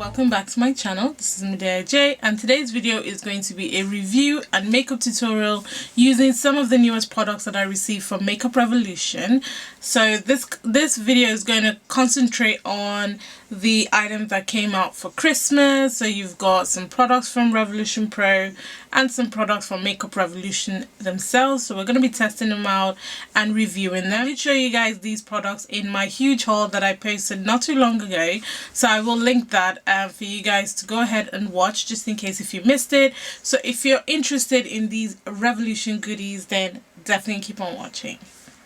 welcome back to my channel. This is Medea J, and today's video is going to be a review and makeup tutorial using some of the newest products that I received from Makeup Revolution. So this video is going to concentrate on the items that came out for Christmas. So you've got some products from Revolution Pro and some products from Makeup Revolution themselves. So we're going to be testing them out and reviewing them. I did show you guys these products in my huge haul that I posted not too long ago, so I will link that for you guys to go ahead and watch, just in case if you missed it. So if you're interested in these Revolution goodies, then definitely keep on watching.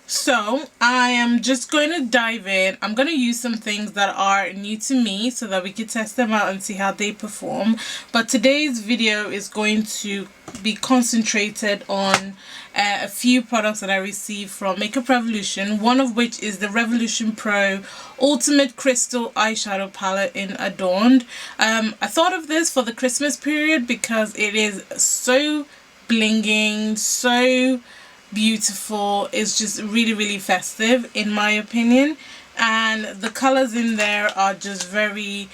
So I am just going to dive in. I'm going to use some things that are new to me so that we can test them out and see how they perform. But today's video is going to be concentrated on a few products that I received from Makeup Revolution, one of which is the Revolution Pro Ultimate Crystal Eyeshadow Palette in Adorned. I thought of this for the Christmas period because it is so blinging, so beautiful. It's just really festive in my opinion, and the colors in there are just very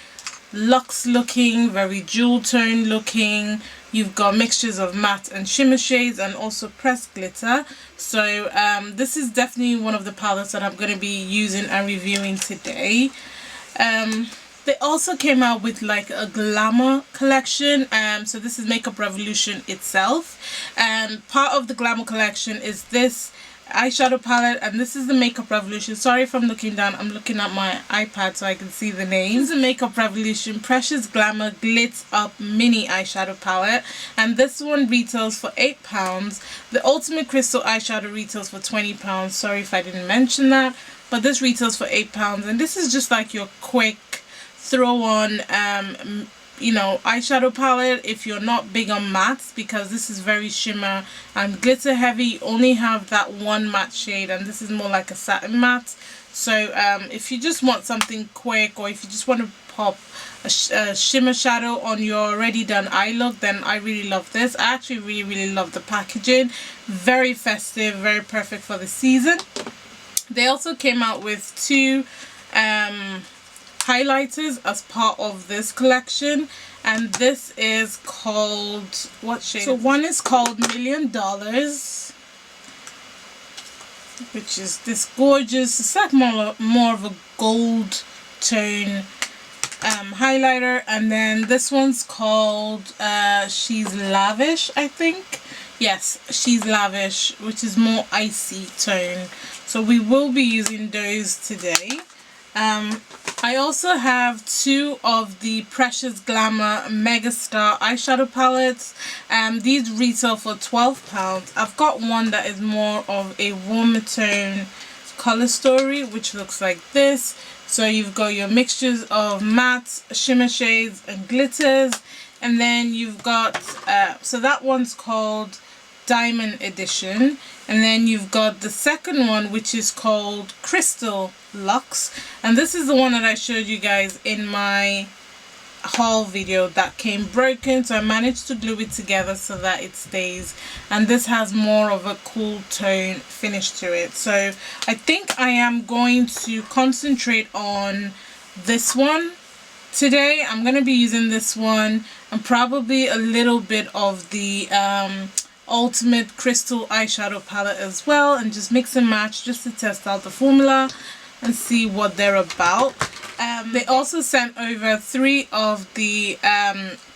luxe looking, very jewel tone looking. You've got mixtures of matte and shimmer shades and also pressed glitter. So this is definitely one of the palettes that I'm going to be using and reviewing today. They also came out with like a Glamour collection. So this is Makeup Revolution itself, and part of the Glamour collection is this eyeshadow palette, and this is the Makeup Revolution. Sorry if I'm looking down, I'm looking at my iPad so I can see the names. This is the Makeup Revolution Precious Glamour Glitz Up Mini Eyeshadow Palette, and this one retails for £8. The Ultimate Crystal Eyeshadow retails for £20. Sorry if I didn't mention that, but this retails for £8, and this is just like your quick throw on you know, eyeshadow palette if you're not big on mattes, because this is very shimmer and glitter heavy. You only have that one matte shade, and this is more like a satin matte. So if you just want something quick, or if you just want to pop a shimmer shadow on your already done eye look, then I really love this. I actually really love the packaging. Very festive, very perfect for the season. They also came out with two highlighters as part of this collection, and this is called, what shade? So one is called $1 Million, which is this gorgeous, it's like more of a gold tone highlighter, and then this one's called She's Lavish, I think. Yes, She's Lavish, which is more icy tone. So we will be using those today. I also have two of the Precious Glamour MegaStar eyeshadow palettes. These retail for £12. I've got one that is more of a warmer tone color story, which looks like this. So you've got your mixtures of mattes, shimmer shades and glitters, and then you've got so that one's called Diamond Edition, and then you've got the second one, which is called Crystal Luxe, and this is the one that I showed you guys in my haul video that came broken, so I managed to glue it together so that it stays, and this has more of a cool tone finish to it. So I think I am going to concentrate on this one today. I'm going to be using this one and probably a little bit of the Ultimate Crystal Eyeshadow Palette as well, and just mix and match just to test out the formula and see what they're about. They also sent over 3 of the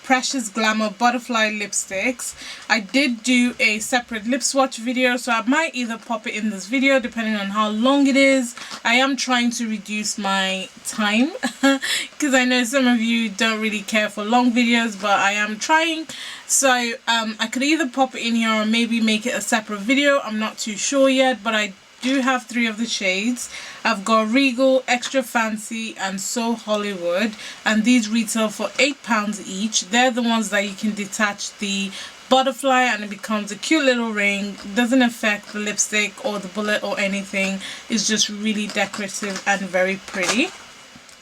Precious Glamour Butterfly lipsticks. I did do a separate lip swatch video, so I might either pop it in this video depending on how long it is. I am trying to reduce my time because I know some of you don't really care for long videos, but I am trying. So I could either pop it in here or maybe make it a separate video. I'm not too sure yet, but I do have 3 of the shades. I've got Regal, Extra Fancy and So Hollywood, and these retail for £8 each. They're the ones that you can detach the butterfly and it becomes a cute little ring. Doesn't affect the lipstick or the bullet or anything. It's just really decorative and very pretty.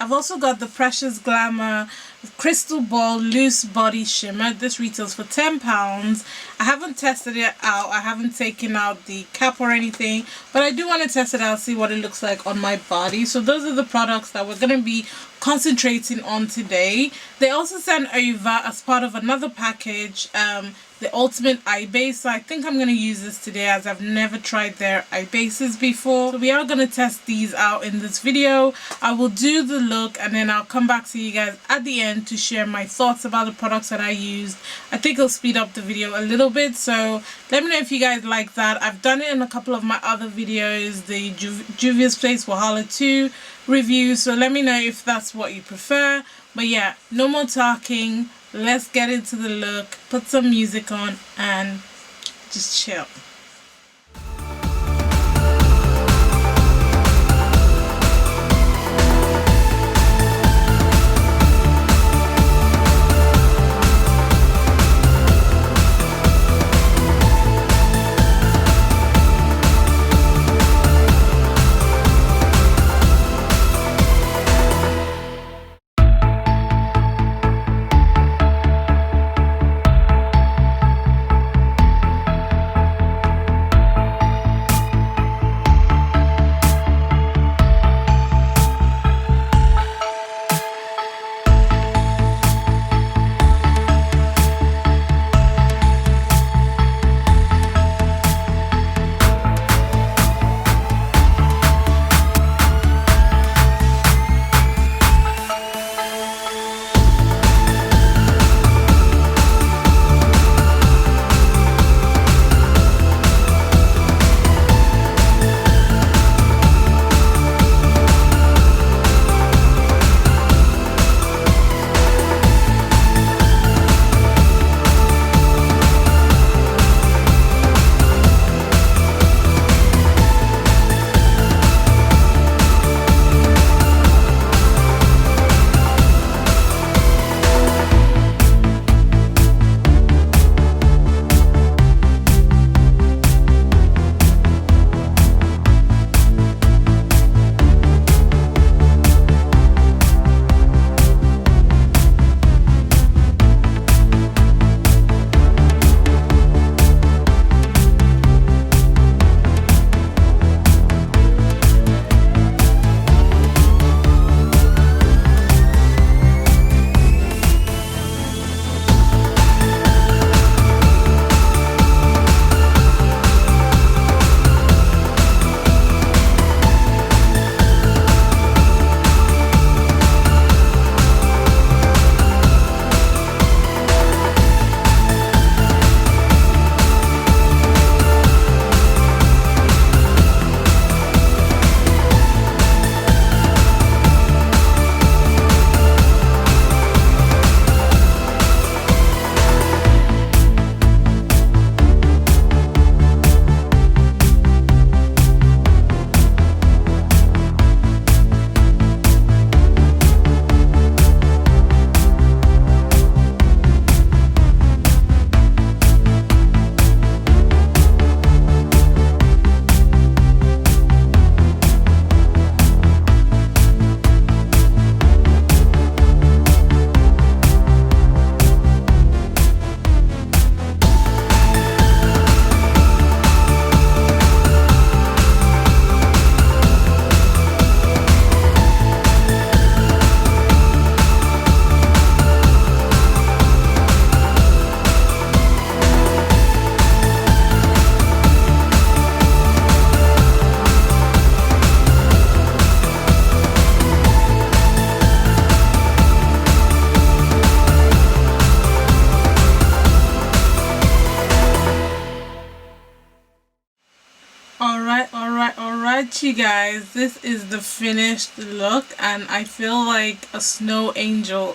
I've also got the Precious Glamour Crystal Ball Loose Body Shimmer. This retails for £10. I haven't tested it out. I haven't taken out the cap or anything, but I do want to test it out, see what it looks like on my body. So those are the products that we're going to be concentrating on today. They also sent over, as part of another package, the Ultimate Eye Base. So I think I'm going to use this today, as I've never tried their eye bases before. So we are going to test these out in this video. I will do the look and then I'll come back to you guys at the end to share my thoughts about the products that I used. I think it'll speed up the video a little bit, so let me know if you guys like that. I've done it in a couple of my other videos, the Juvias Place Wahala 2 review, so let me know if that's what you prefer. But yeah, no more talking, let's get into the look, put some music on and just chill. Alright you guys, this is the finished look and I feel like a snow angel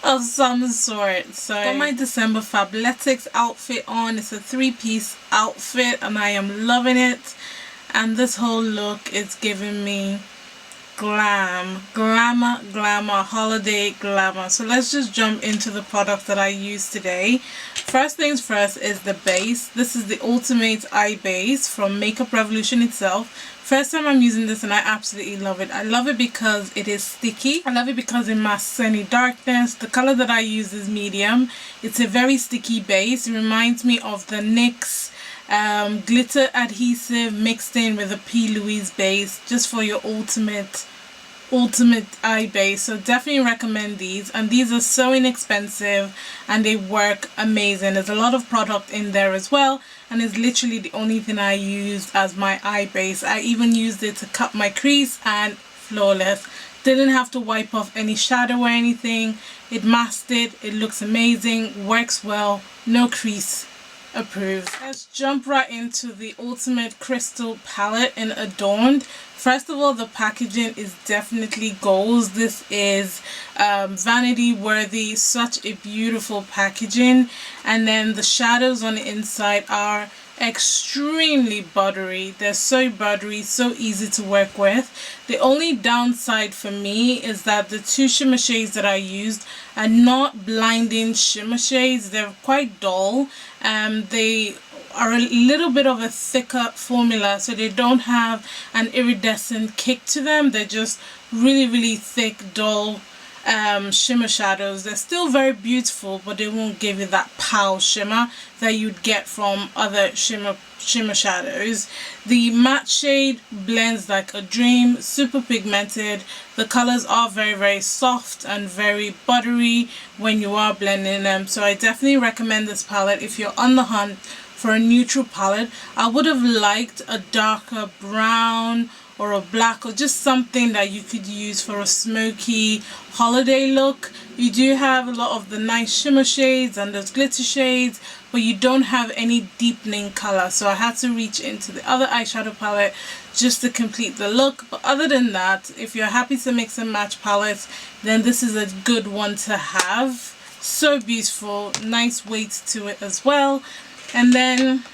of some sort. So I got my December Fabletics outfit on. It's a 3-piece outfit and I am loving it, and this whole look is giving me Glam. Glamour Holiday Glamour. So let's just jump into the product that I use today. First things first is the base. This is the Ultimate Eye Base from Makeup Revolution itself. First time I'm using this and I absolutely love it. I love it because it is sticky. I love it because it masks any darkness. The color that I use is medium. It's a very sticky base. It reminds me of the NYX glitter adhesive mixed in with a P. Louise base, just for your ultimate eye base. So definitely recommend these, and these are so inexpensive and they work amazing. There's a lot of product in there as well, and it's literally the only thing I used as my eye base. I even used it to cut my crease, and flawless. Didn't have to wipe off any shadow or anything. It masked it. It looks amazing, works well, no crease. Approved. Let's jump right into the Ultimate Crystal palette in Adorned. First of all, the packaging is definitely goals. This is vanity worthy, such a beautiful packaging, and then the shadows on the inside are extremely buttery. They're so buttery, so easy to work with. The only downside for me is that the two shimmer shades that I used are not blinding shimmer shades. They're quite dull. They are a little bit of a thicker formula, so they don't have an iridescent kick to them. They're just really thick, dull shimmer shadows. They're still very beautiful, but they won't give you that pow shimmer that you'd get from other shimmer shadows. The matte shade blends like a dream, super pigmented. The colors are very soft and very buttery when you are blending them. So I definitely recommend this palette if you're on the hunt for a neutral palette. I would have liked a darker brown or a black, or just something that you could use for a smoky holiday look. You do have a lot of the nice shimmer shades and those glitter shades, but you don't have any deepening color, so I had to reach into the other eyeshadow palette just to complete the look. But other than that, if you're happy to mix and match palettes, then this is a good one to have. So beautiful, nice weight to it as well. And then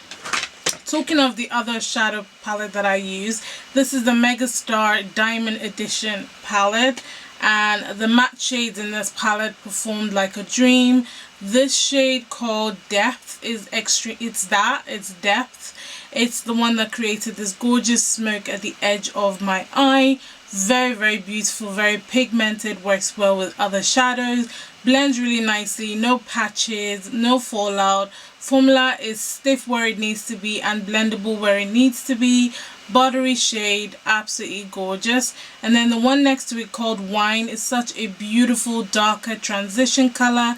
talking of the other shadow palette that I use, this is the MegaStar Diamond Edition palette, and the matte shades in this palette performed like a dream. This shade called Depth is extreme. It's Depth. It's the one that created this gorgeous smoke at the edge of my eye. Very beautiful, very pigmented, works well with other shadows, blends really nicely, no patches, no fallout. Formula is stiff where it needs to be and blendable where it needs to be. Buttery shade, absolutely gorgeous. And then the one next to it called Wine is such a beautiful darker transition color,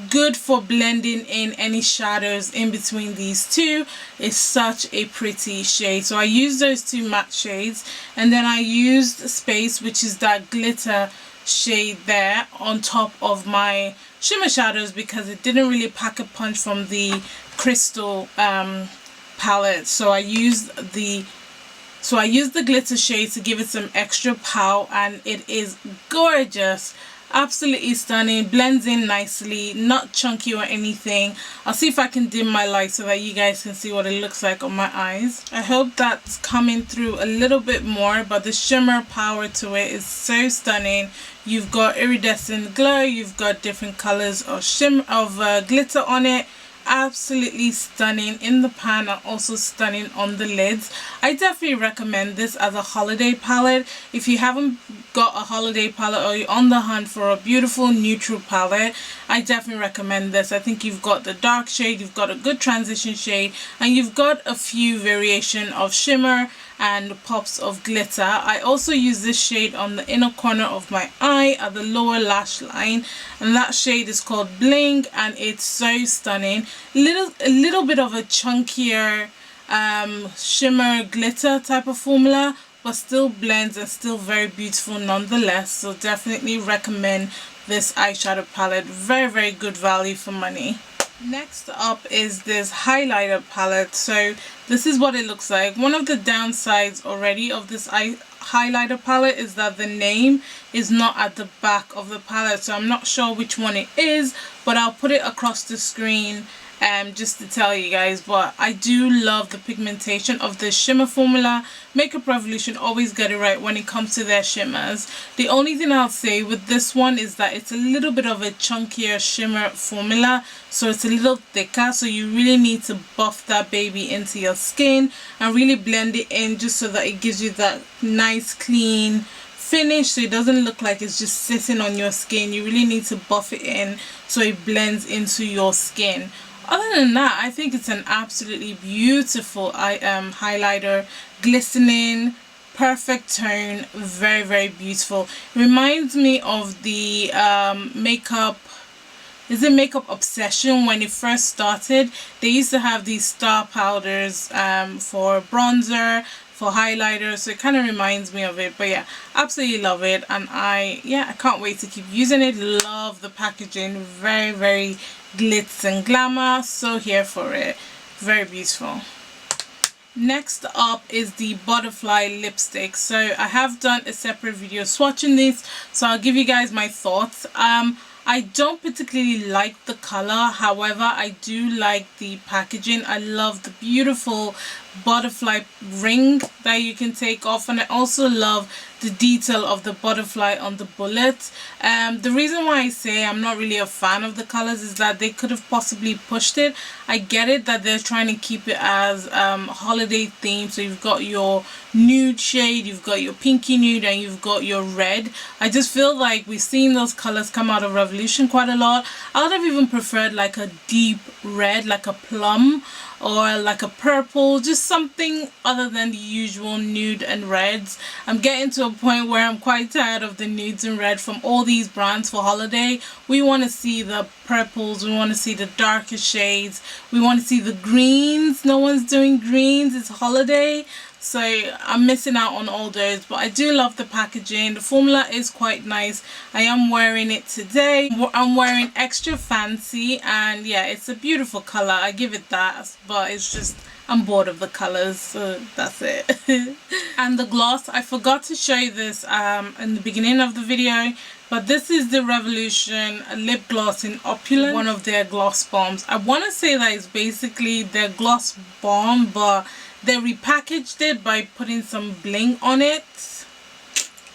good for blending in any shadows in between these two. It's such a pretty shade. So I used those two matte shades, and then I used Space, which is that glitter shade there, on top of my shimmer shadows because it didn't really pack a punch from the crystal palette. So I used the glitter shade to give it some extra pow, and it is gorgeous. Absolutely stunning, blends in nicely, not chunky or anything. I'll see if I can dim my light so that you guys can see what it looks like on my eyes. I hope that's coming through a little bit more, but the shimmer power to it is so stunning. You've got iridescent glow, you've got different colors of glitter on it. Absolutely stunning in the pan and also stunning on the lids. I definitely recommend this as a holiday palette. If you haven't got a holiday palette or you're on the hunt for a beautiful neutral palette, I definitely recommend this. I think you've got the dark shade, you've got a good transition shade, and you've got a few variation of shimmer and pops of glitter. I also use this shade on the inner corner of my eye at the lower lash line, and that shade is called Bling, and it's so stunning. A little bit of a chunkier shimmer glitter type of formula, but still blends and still very beautiful nonetheless. So definitely recommend this eyeshadow palette. Very good value for money. Next up is this highlighter palette. So this is what it looks like. One of the downsides already of this highlighter palette is that the name is not at the back of the palette, so I'm not sure which one it is, but I'll put it across the screen just to tell you guys. But I do love the pigmentation of the shimmer formula. Makeup Revolution always get it right when it comes to their shimmers. The only thing I'll say with this one is that it's a little bit of a chunkier shimmer formula, so it's a little thicker, so you really need to buff that baby into your skin and really blend it in, just so that it gives you that nice clean finish, so it doesn't look like it's just sitting on your skin. You really need to buff it in so it blends into your skin. Other than that, I think it's an absolutely beautiful highlighter, glistening, perfect tone, very, very beautiful. Reminds me of the Makeup Obsession when it first started. They used to have these star powders for bronzer, for highlighter, so it kind of reminds me of it. But yeah, absolutely love it, and I can't wait to keep using it. Love the packaging, very, very glitz and glamour, so here for it. Very beautiful. Next up is the butterfly lipstick. So I have done a separate video swatching this, so I'll give you guys my thoughts. I don't particularly like the color, however I do like the packaging. I love the beautiful butterfly ring that you can take off, and I also love the detail of the butterfly on the bullet. The reason why I say I'm not really a fan of the colors is that they could have possibly pushed it. I get it that they're trying to keep it as holiday themed, so you've got your nude shade, you've got your pinky nude, and you've got your red. I just feel like we've seen those colors come out of Revolution quite a lot. I would have even preferred like a deep red, like a plum or like a purple, just something other than the usual nude and reds. I'm getting to a point where I'm quite tired of the nudes and red from all these brands for holiday. We want to see the purples, we want to see the darker shades, we want to see the greens. No one's doing greens, it's holiday, so I'm missing out on all those. But I do love the packaging. The formula is quite nice. I am wearing it today. I'm wearing extra fancy, and yeah, it's a beautiful color, I give it that, but it's just I'm bored of the colors, so that's it. And the gloss, I forgot to show you this in the beginning of the video, but this is the Revolution lip gloss in Opulent, one of their gloss bombs. I want to say that it's basically their gloss bomb, but they repackaged it by putting some bling on it.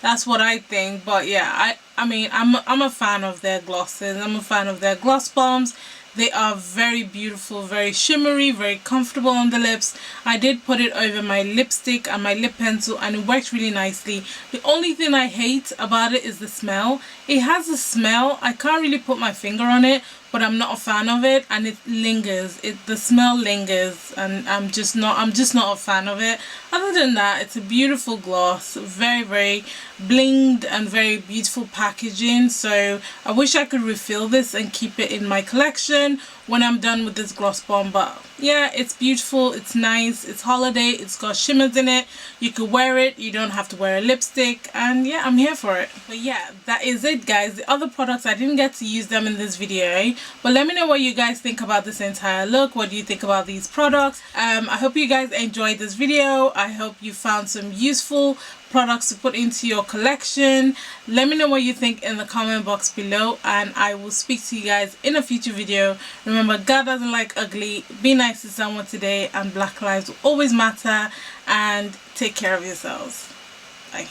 That's what I think. But yeah, I mean I'm a fan of their glosses. I'm a fan of their gloss bombs. They are very beautiful, very shimmery, very comfortable on the lips. I did put it over my lipstick and my lip pencil, and it worked really nicely. The only thing I hate about it is the smell. It has a smell. I can't really put my finger on it, but I'm not a fan of it, and it lingers. The smell lingers, and I'm just not a fan of it. Other than that, it's a beautiful gloss, very, very blinged and very beautiful packaging. So I wish I could refill this and keep it in my collection when I'm done with this gloss bomb. But yeah, it's beautiful, it's nice, it's holiday, it's got shimmers in it, you could wear it, you don't have to wear a lipstick, and yeah, I'm here for it. But yeah, that is it guys. The other products, I didn't get to use them in this video, but let me know what you guys think about this entire look. What do you think about these products? I hope you guys enjoyed this video. I hope you found some useful products to put into your collection. Let me know what you think in the comment box below, and I will speak to you guys in a future video. Remember, God doesn't like ugly. Be nice to someone today, and Black lives will always matter, and take care of yourselves. Bye.